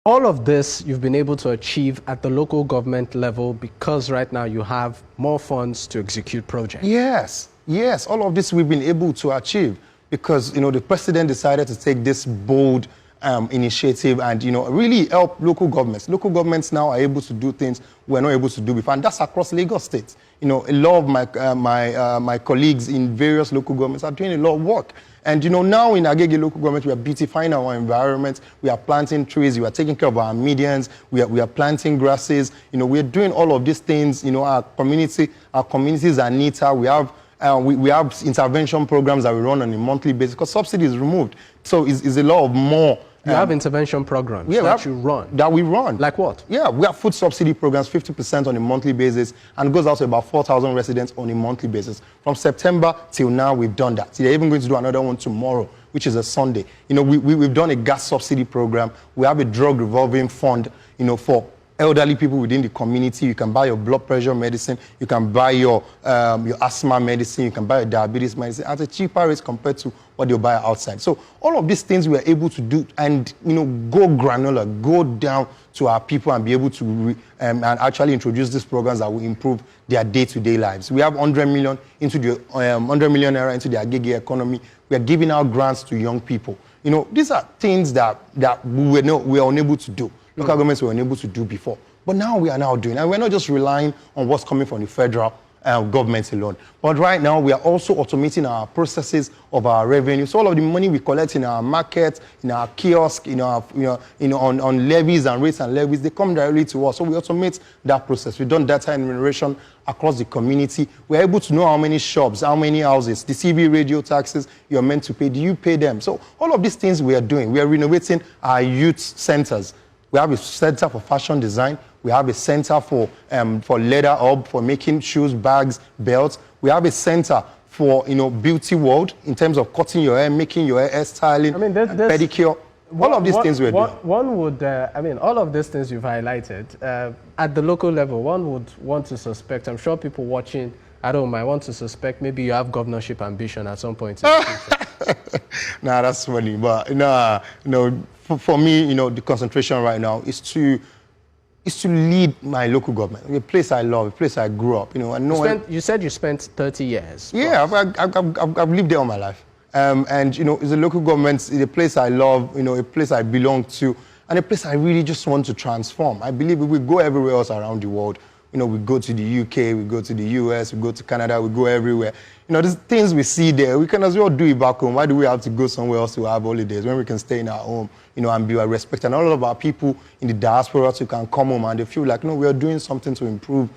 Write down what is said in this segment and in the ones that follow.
All of this you've been able to achieve at the local government level because right now you have more funds to execute projects. Yes, all of this we've been able to achieve because, the president decided to take this bold initiative and, really help local governments. Local governments now are able to do things we're not able to do before, and that's across Lagos State. A lot of my colleagues in various local governments are doing a lot of work. And, now in Agege local government, we are beautifying our environment. We are planting trees. We are taking care of our medians. We are planting grasses. We are doing all of these things. Our communities are neater. We have intervention programs that we run on a monthly basis because subsidy is removed. So it's a lot of more. You have intervention programs that we run. Like what? Yeah, we have food subsidy programs, 50% on a monthly basis, and it goes out to about 4,000 residents on a monthly basis. From September till now, we've done that. They're even going to do another one tomorrow, which is a Sunday. We've done a gas subsidy program. We have a drug revolving fund, for elderly people within the community. You can buy your blood pressure medicine, you can buy your asthma medicine, you can buy your diabetes medicine at a cheaper rate compared to what they'll buy outside. So all of these things we are able to do and, go granular, go down to our people and be able to and actually introduce these programs that will improve their day-to-day lives. We have 100 million into the 100 million naira into the Agege economy. We are giving out grants to young people. These are things that we were unable to do. Local governments were unable to do before. But now we are now doing, and we're not just relying on what's coming from the federal government alone. But right now, we are also automating our processes of our revenue. So all of the money we collect in our market, in our kiosk, on levies and rates and levies, they come directly to us. So we automate that process. We've done data enumeration across the community. We're able to know how many shops, how many houses, the CB radio taxes you're meant to pay. Do you pay them? So all of these things we are doing. We are renovating our youth centers. We have a center for fashion design. We have a center for leather hub, for making shoes, bags, belts. We have a center for, beauty world in terms of cutting your hair, making your hair styling, pedicure. All of these things we're doing. One would, all of these things you've highlighted, at the local level, one would want to suspect, I'm sure people watching at home might want to suspect maybe you have governorship ambition at some point in the future. Nah, that's funny. But for me, the concentration right now is to lead my local government, a place I love, a place I grew up. You said you spent 30 years. Yeah, I've lived there all my life. And it's a local government, it's a place I love, a place I belong to, and a place I really just want to transform. I believe if we go everywhere else around the world, we go to the UK, we go to the US, we go to Canada, we go everywhere. These things we see there, we can as well do it back home. Why do we have to go somewhere else to have holidays when we can stay in our home, and be respected? And all of our people in the diaspora too can come home and they feel like, we are doing something to improve,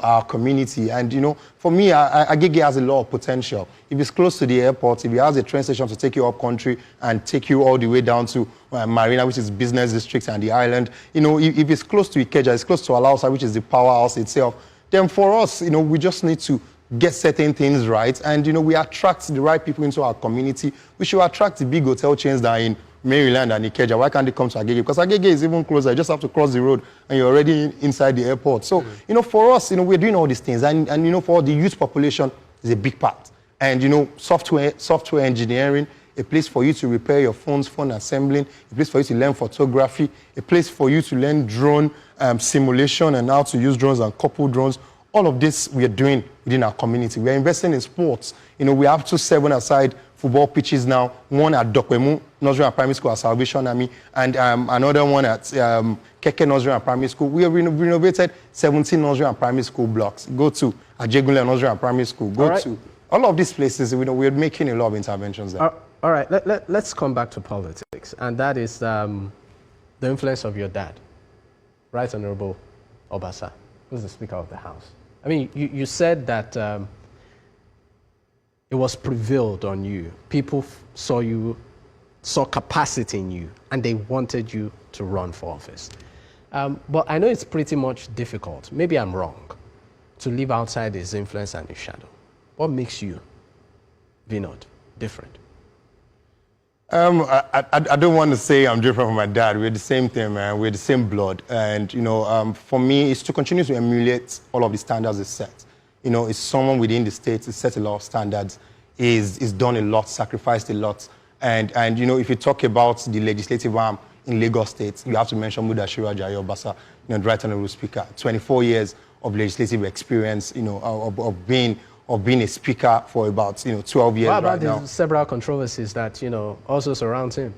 our community. And, for me, Agege has a lot of potential. If it's close to the airport, if it has a train station to take you up country and take you all the way down to Marina, which is business district, and the island, if it's close to Ikeja, it's close to Alausa, which is the powerhouse itself, then for us, we just need to get certain things right, and we attract the right people into our community. We should attract the big hotel chains that are in Maryland and Ikeja. Why can't they come to Agege? Because Agege is even closer. You just have to cross the road and you're already inside the airport. So, for us, we're doing all these things, and for the youth population is a big part. And software engineering, a place for you to repair your phone assembling, a place for you to learn photography, a place for you to learn drone simulation and how to use drones and couple drones. All of this we are doing within our community. We are investing in sports. We have 2 7-a-side football pitches now, one at Dokwemu Nursery and Primary School at Salvation Army, and another one at Keke Nursery and Primary School. We have renovated 17 nursery and primary school blocks. Go to Ajegunle Nursery and Primary School. To all of these places. We're making a lot of interventions there. All right, let's come back to politics, and that is the influence of your dad, Right Honorable Obasa, who's the Speaker of the House. You said that it was prevailed on you. People saw capacity in you, and they wanted you to run for office. But I know it's pretty much difficult, maybe I'm wrong, to live outside his influence and his shadow. What makes you, Vinod, different? I don't want to say I'm different from my dad. We're the same thing, man. We're the same blood. And, for me, it's to continue to emulate all of the standards it's set. It's someone within the state, it's set a lot of standards, is done a lot, sacrificed a lot. And if you talk about the legislative arm in Lagos State, you have to mention Mudashiru Ajayi Obasa, the Right Honorable Speaker. 24 years of legislative experience, of being a speaker for about 12 years. What about right now. the several controversies that also surround him?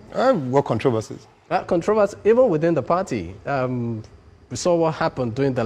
What controversies? Controversy even within the party. We saw what happened during the